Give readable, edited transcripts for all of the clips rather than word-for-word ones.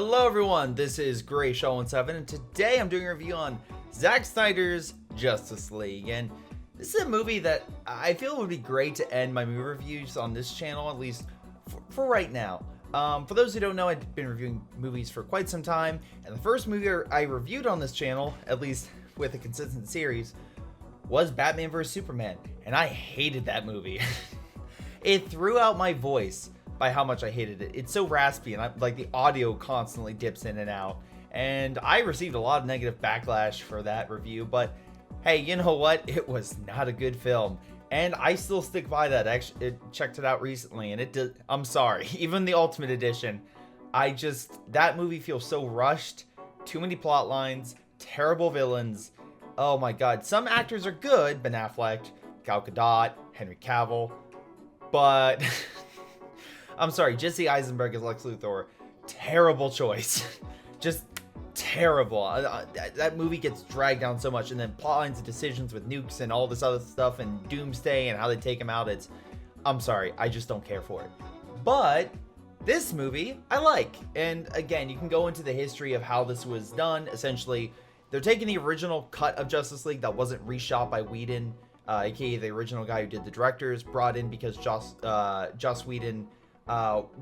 Hello everyone, this is Greyshot and today I'm doing a review on Zack Snyder's Justice League. And this is a movie that I feel would be great to end my movie reviews on this channel, at least for right now. For those who don't know, I've been reviewing movies for quite some time, and the first movie I reviewed on this channel, at least with a consistent series, was Batman vs Superman, and I hated that movie. It threw out my voice by how much I hated it. It's so raspy, and like the audio constantly dips in and out, and I received a lot of negative backlash for that review, but hey, you know what? It was not a good film, and I still stick by that. Actually, checked it out recently, and it did. I'm sorry, even the Ultimate Edition, that movie feels so rushed, too many plot lines, terrible villains. Oh my god, some actors are good, Ben Affleck, Gal Gadot, Henry Cavill, but I'm sorry, Jesse Eisenberg as Lex Luthor, terrible choice. Just terrible. That movie gets dragged down so much, and then plot lines and decisions with nukes and all this other stuff and Doomsday and how they take him out, I'm sorry, I just don't care for it. But this movie, I like. And again, you can go into the history of how this was done. Essentially, they're taking the original cut of Justice League that wasn't reshot by Whedon, aka the original guy who did the directors, brought in because Joss Whedon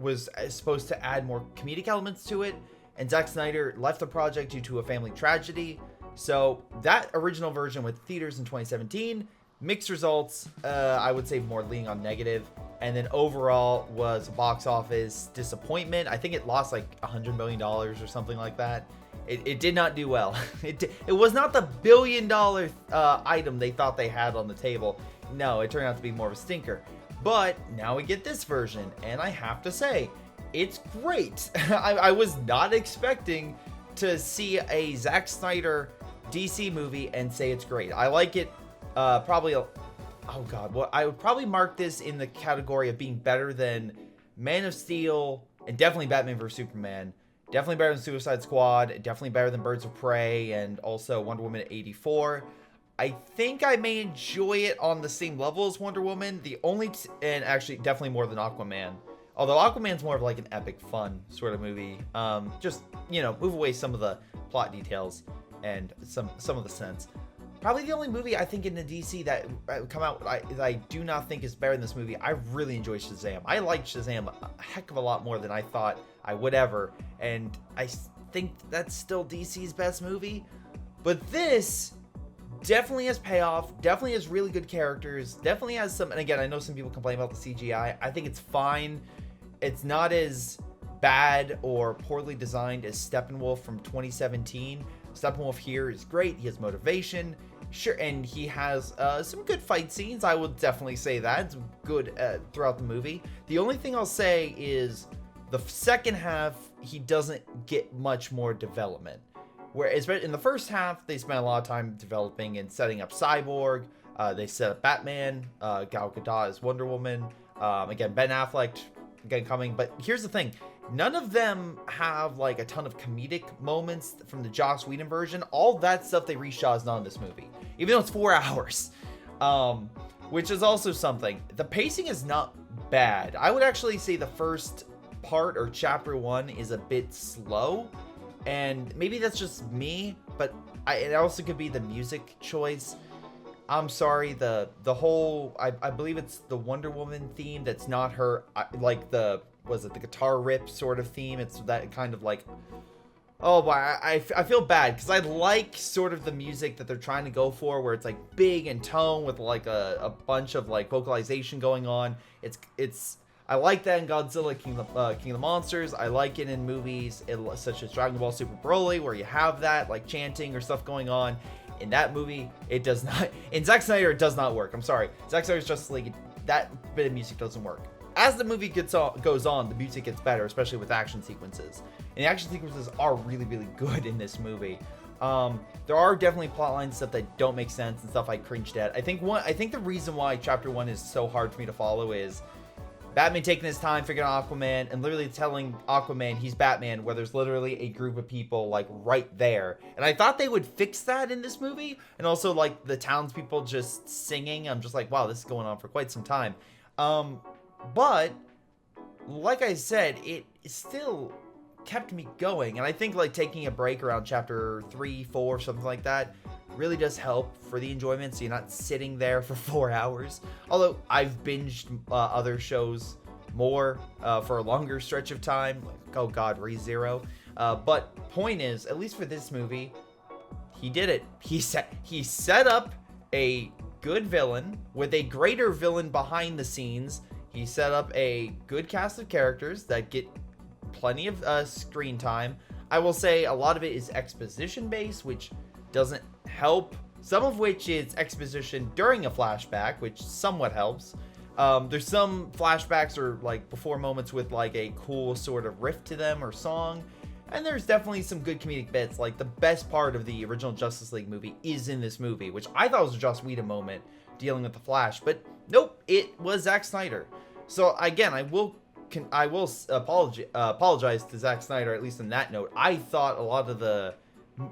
was supposed to add more comedic elements to it, and Zack Snyder left the project due to a family tragedy. So that original version went to theaters in 2017, mixed results, I would say more leaning on negative, and then overall was a box office disappointment. I think it lost like $100 million or something like that. It did not do well. It was not the billion-dollar item they thought they had on the table. No, it turned out to be more of a stinker. But now we get this version, and I have to say, it's great. I was not expecting to see a Zack Snyder DC movie and say it's great. I like it probably, oh god, well, I would probably mark this in the category of being better than Man of Steel, and definitely Batman vs Superman. Definitely better than Suicide Squad, definitely better than Birds of Prey, and also Wonder Woman 84. I think I may enjoy it on the same level as Wonder Woman. And actually definitely more than Aquaman. Although Aquaman's more of like an epic fun sort of movie. Just, you know, move away some of the plot details and some of the sense. Probably the only movie I think in the DC that come out that I do not think is better than this movie. I really enjoy Shazam. I like Shazam a heck of a lot more than I thought I would ever. And I think that's still DC's best movie. But this definitely has payoff, definitely has really good characters, definitely has some, and again, I know some people complain about the CGI. I think it's fine. It's not as bad or poorly designed as Steppenwolf from 2017. Steppenwolf here is great. He has motivation, sure, and he has some good fight scenes. I would definitely say that. It's good throughout the movie. The only thing I'll say is the second half, he doesn't get much more development. Whereas in the first half, they spent a lot of time developing and setting up Cyborg. They set up Batman, Gal Gadot as Wonder Woman. Again, Ben Affleck again coming. But here's the thing. None of them have like a ton of comedic moments from the Joss Whedon version. All that stuff they reshot is not in this movie. Even though it's 4 hours. Which is also something. The pacing is not bad. I would actually say the first part or chapter 1 is a bit slow. And maybe that's just me, but it also could be the music choice. I'm sorry, the whole, I believe it's the Wonder Woman theme that's not her, like the guitar rip sort of theme. It's that kind of like, oh boy, I feel bad because I like sort of the music that they're trying to go for, where it's like big in tone with like a bunch of like vocalization going on. I like that in Godzilla King of the Monsters. I like it in movies such as Dragon Ball Super Broly, where you have that like chanting or stuff going on. In that movie, it does not. In Zack Snyder, it does not work. I'm sorry. Zack Snyder's Justice League, that bit of music doesn't work. As the movie goes on, the music gets better, especially with action sequences. And the action sequences are really, really good in this movie. There are definitely plotline and stuff that don't make sense and stuff I cringed at. I think the reason why Chapter 1 is so hard for me to follow is Batman taking his time figuring out Aquaman and literally telling Aquaman he's Batman, where there's literally a group of people like right there. And I thought they would fix that in this movie. And also like the townspeople just singing. I'm just like, wow, this is going on for quite some time. But like I said, it still kept me going. And I think like taking a break around chapter 3, 4, something like that really does help for the enjoyment, so you're not sitting there for 4 hours. Although I've binged other shows more for a longer stretch of time, like, oh god, ReZero. But point is, at least for this movie, he did it. He set up a good villain with a greater villain behind the scenes. He set up a good cast of characters that get plenty of screen time. I will say a lot of it is exposition based, which doesn't help. Some of which is exposition during a flashback, which somewhat helps. There's some flashbacks or like before moments with like a cool sort of riff to them or song. And there's definitely some good comedic bits. Like the best part of the original Justice League movie is in this movie, which I thought was a Joss Whedon moment dealing with the Flash, but nope, it was Zack Snyder. So again, I will apologize to Zack Snyder, at least on that note. I thought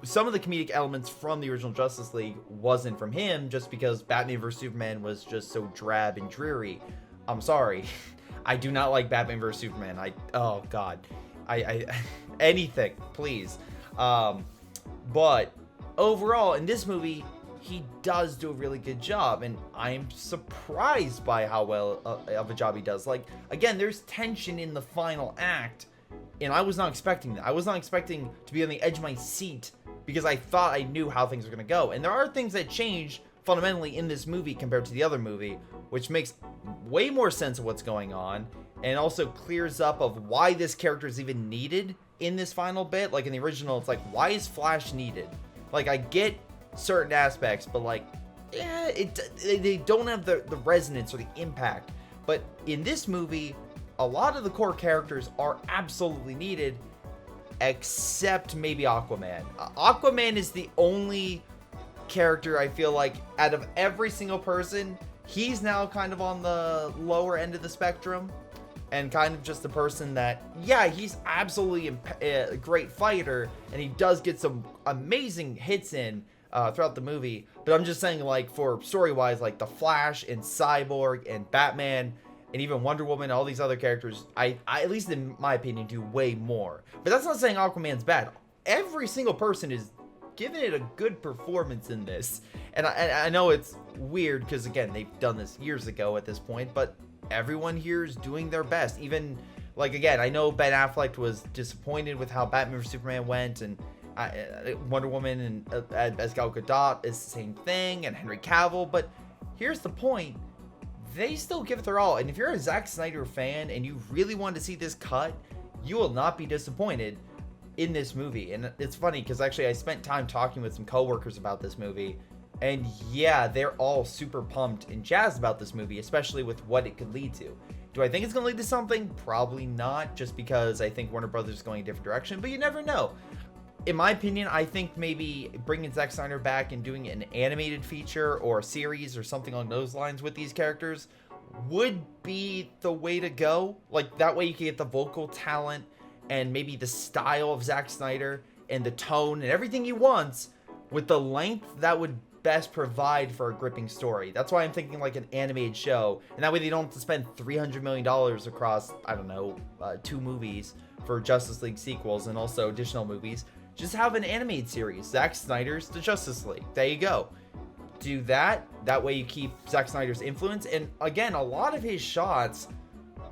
some of the comedic elements from the original Justice League wasn't from him, just because Batman vs Superman was just so drab and dreary. I'm sorry. I do not like Batman vs Superman. Oh god. I anything, please. But overall, in this movie, he does do a really good job, and I'm surprised by how well of a job he does. Like, again, there's tension in the final act, and I was not expecting that. I was not expecting to be on the edge of my seat because I thought I knew how things were going to go. And there are things that change fundamentally in this movie compared to the other movie, which makes way more sense of what's going on, and also clears up of why this character is even needed in this final bit. Like in the original, it's like, why is Flash needed? Like, I get certain aspects, but like, yeah, they don't have the resonance or the impact. But in this movie, a lot of the core characters are absolutely needed, except maybe Aquaman. Aquaman is the only character I feel like out of every single person, he's now kind of on the lower end of the spectrum, and kind of just the person that, yeah, he's absolutely a great fighter, and he does get some amazing hits in throughout the movie. But I'm just saying, like, for story-wise, like the Flash and Cyborg and Batman and even Wonder Woman, all these other characters, I at least in my opinion, do way more. But that's not saying Aquaman's bad. Every single person is giving it a good performance in this. And I know it's weird because, again, they've done this years ago at this point, but everyone here is doing their best. Even, like, again, I know Ben Affleck was disappointed with how Batman vs Superman went, and Wonder Woman and as Gal Gadot is the same thing, and Henry Cavill. But here's the point: they still give it their all. And if you're a Zack Snyder fan and you really want to see this cut, you will not be disappointed in this movie. And it's funny because actually I spent time talking with some coworkers about this movie, and yeah, they're all super pumped and jazzed about this movie, especially with what it could lead to. Do I think it's going to lead to something? Probably not, just because I think Warner Brothers is going a different direction, but you never know. In my opinion, I think maybe bringing Zack Snyder back and doing an animated feature or a series or something along those lines with these characters would be the way to go. Like, that way you can get the vocal talent and maybe the style of Zack Snyder and the tone and everything he wants with the length that would best provide for a gripping story. That's why I'm thinking like an animated show, and that way they don't have to spend $300 million across, I don't know, 2 movies for Justice League sequels and also additional movies. Just have an animated series, Zack Snyder's The Justice League. There you go. Do that. That way you keep Zack Snyder's influence. And again, a lot of his shots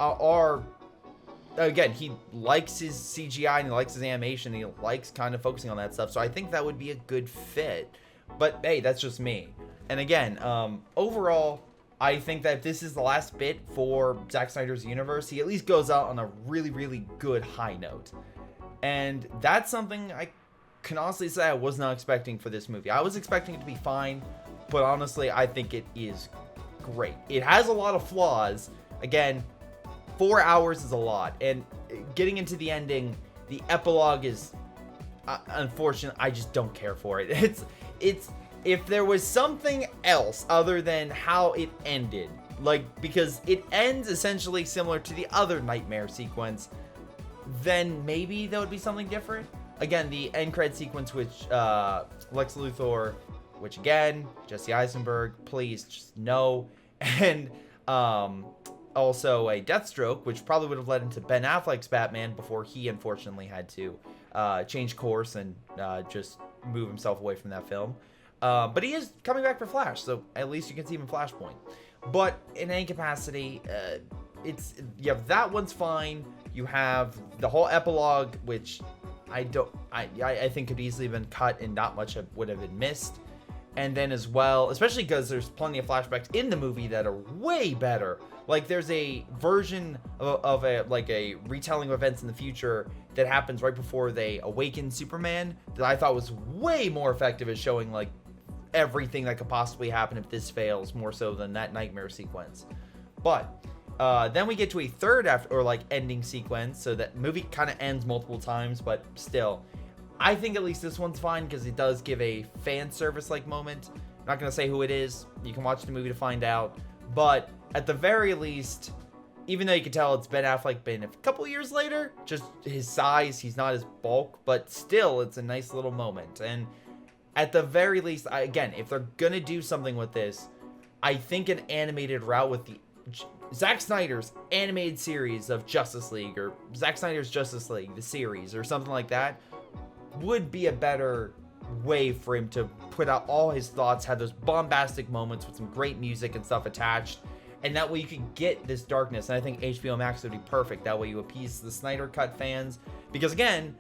are again, he likes his CGI and he likes his animation. And he likes kind of focusing on that stuff. So I think that would be a good fit. But hey, that's just me. And again, overall, I think that if this is the last bit for Zack Snyder's universe, he at least goes out on a really, really good high note. And that's something I can honestly say I was not expecting for this movie. I was expecting it to be fine, but honestly, I think it is great. It has a lot of flaws. Again, 4 hours is a lot. And getting into the ending, the epilogue is unfortunate. I just don't care for it. It's if there was something else other than how it ended, like, because it ends essentially similar to the other nightmare sequence, then maybe that would be something different. Again, the end credit sequence, which Lex Luthor, which again, Jesse Eisenberg, please just no. And also a Deathstroke, which probably would have led into Ben Affleck's Batman before he unfortunately had to change course and just move himself away from that film. But he is coming back for Flash, so at least you can see him in Flashpoint. But in any capacity, that one's fine. You have the whole epilogue, which I think could easily have been cut and not much would have been missed. And then as well, especially because there's plenty of flashbacks in the movie that are way better. Like there's a version of a retelling of events in the future that happens right before they awaken Superman that I thought was way more effective at showing like everything that could possibly happen if this fails, more so than that nightmare sequence. But then we get to a third ending sequence, so that movie kind of ends multiple times, but still, I think at least this one's fine because it does give a fan service like moment. I'm not gonna say who it is. You can watch the movie to find out. But at the very least, even though you can tell it's Ben Affleck been a couple years later, just his size, he's not his bulk, but still, it's a nice little moment. And at the very least, again, if they're gonna do something with this, I think an animated route with the Zack Snyder's animated series of Justice League, or Zack Snyder's Justice League, the series, or something like that, would be a better way for him to put out all his thoughts, have those bombastic moments with some great music and stuff attached, and that way you can get this darkness. And I think HBO Max would be perfect. That way you appease the Snyder Cut fans, because again,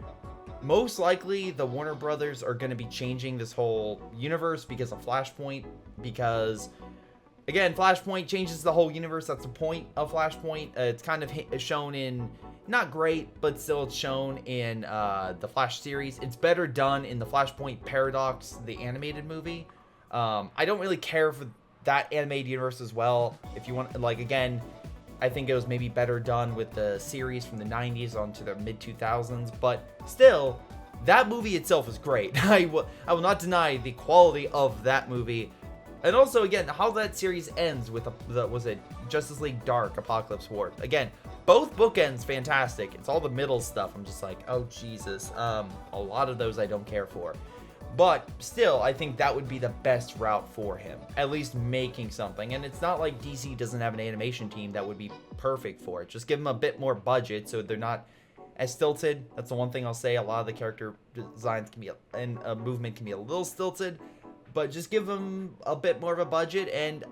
most likely the Warner Brothers are going to be changing this whole universe because of Flashpoint, because again, Flashpoint changes the whole universe. That's the point of Flashpoint. It's kind of shown in, not great, but still it's shown in the Flash series. It's better done in the Flashpoint Paradox, the animated movie. I don't really care for that animated universe as well. If you want, like, again, I think it was maybe better done with the series from the 90s onto the mid-2000s. But still, that movie itself is great. I will not deny the quality of that movie. And also, again, how that series ends with was it Justice League Dark, Apocalypse War. Again, both bookends fantastic. It's all the middle stuff. I'm just like, oh, Jesus. A lot of those I don't care for. But still, I think that would be the best route for him. At least making something. And it's not like DC doesn't have an animation team that would be perfect for it. Just give them a bit more budget so they're not as stilted. That's the one thing I'll say. A lot of the character designs can be, and movement can be a little stilted. But just give them a bit more of a budget, and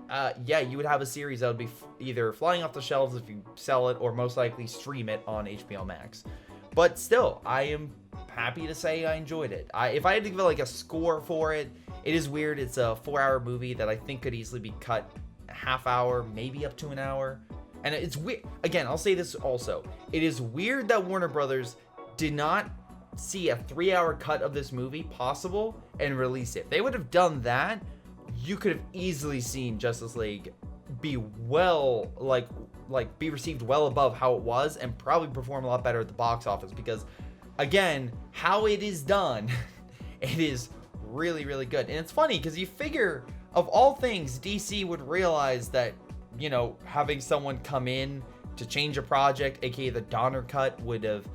yeah, you would have a series that would be either flying off the shelves if you sell it, or most likely stream it on HBO Max. But still, I am happy to say I enjoyed it. If I had to give it like a score for it, it is weird. It's a 4-hour movie that I think could easily be cut a half hour, maybe up to an hour. And it's weird. Again, I'll say this also. It is weird that Warner Brothers did not see a 3-hour cut of this movie possible and release it. If they would have done that, you could have easily seen Justice League be be received well above how it was, and probably perform a lot better at the box office, because again, how it is done, it is really, really good. And it's funny because you figure, of all things, DC would realize that, you know, having someone come in to change a project, aka the Donner cut, would have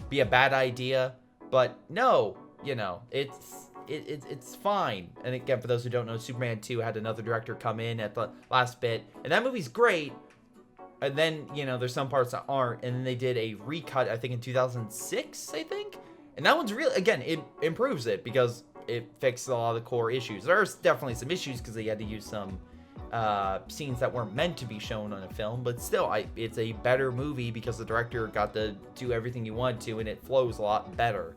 be a bad idea. But no, you know, it's fine. And again, for those who don't know, Superman 2 had another director come in at the last bit, and that movie's great. And then, you know, there's some parts that aren't, and then they did a recut, I think in 2006, I think. And that one's really, again, it improves it because it fixes a lot of the core issues. There's definitely some issues because they had to use some scenes that weren't meant to be shown on a film, but still, it's a better movie because the director got to do everything he wanted to, and it flows a lot better.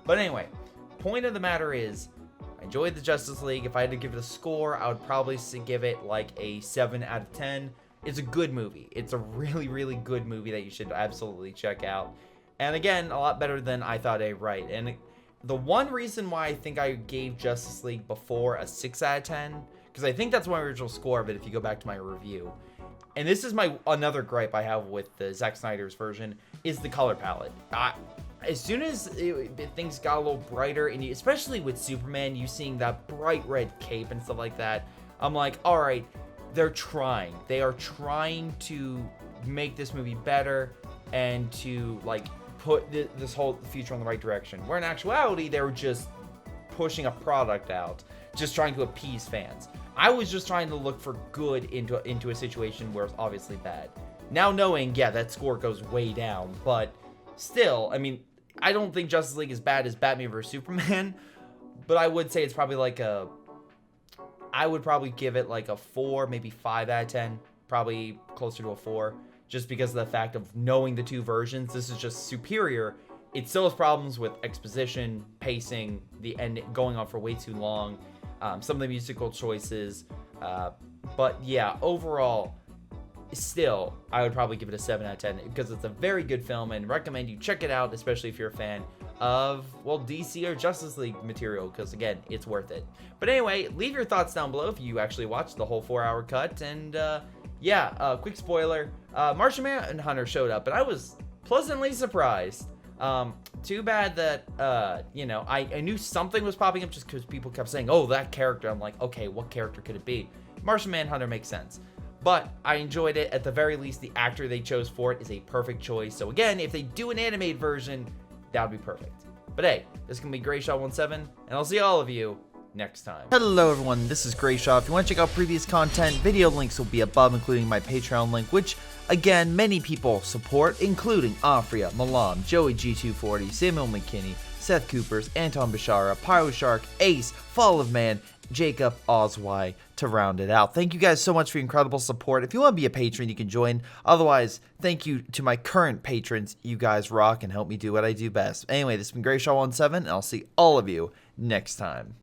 But anyway, point of the matter is, I enjoyed the Justice League. If I had to give it a score, I would probably give it like a 7 out of 10. It's a good movie. It's a really, really good movie that you should absolutely check out. And again, a lot better than I thought I'd write. And the one reason why I think I gave Justice League before a 6 out of 10, because I think that's my original score of it if you go back to my review. And this is another gripe I have with the Zack Snyder's version, is the color palette. As soon as things got a little brighter, and especially with Superman, you seeing that bright red cape and stuff like that, I'm like, all right, they're trying. They are trying to make this movie better and to like put this whole future in the right direction. Where in actuality, they were just pushing a product out, just trying to appease fans. I was just trying to look for good into a situation where it's obviously bad. Now knowing, yeah, that score goes way down, but still, I mean, I don't think Justice League is bad as Batman vs Superman, but I would say it's probably like I would probably give it like a 4, maybe 5 out of 10, probably closer to a 4, just because of the fact of knowing the two versions. This is just superior. It still has problems with exposition, pacing, the end going on for way too long, some of the musical choices, but yeah, overall, still, I would probably give it a 7 out of 10 because it's a very good film and recommend you check it out, especially if you're a fan of, well, DC or Justice League material, because again, it's worth it. But anyway, leave your thoughts down below if you actually watched the whole 4-hour cut. And yeah, quick spoiler, Martian Manhunter showed up, and I was pleasantly surprised. Too bad that, you know, I knew something was popping up just because people kept saying, oh, that character. I'm like, okay, what character could it be? Martian Manhunter makes sense. But I enjoyed it. At the very least, the actor they chose for it is a perfect choice. So again, if they do an animated version, that would be perfect. But hey, this is going to be Greyshot17, and I'll see all of you next time. Hello everyone, this is Greyshot. If you want to check out previous content, video links will be above, including my Patreon link, which again, many people support, including Aphyria, Milam, Joey G240, Samuel McKinney, Seth Kuipers, Anton, Bishara, PyroShark, Ace, Fall of Man, Jakub, Ocwieja, to round it out. Thank you guys so much for your incredible support. If you want to be a patron, you can join. Otherwise, thank you to my current patrons. You guys rock and help me do what I do best. Anyway, this has been Greyshot17, and I'll see all of you next time.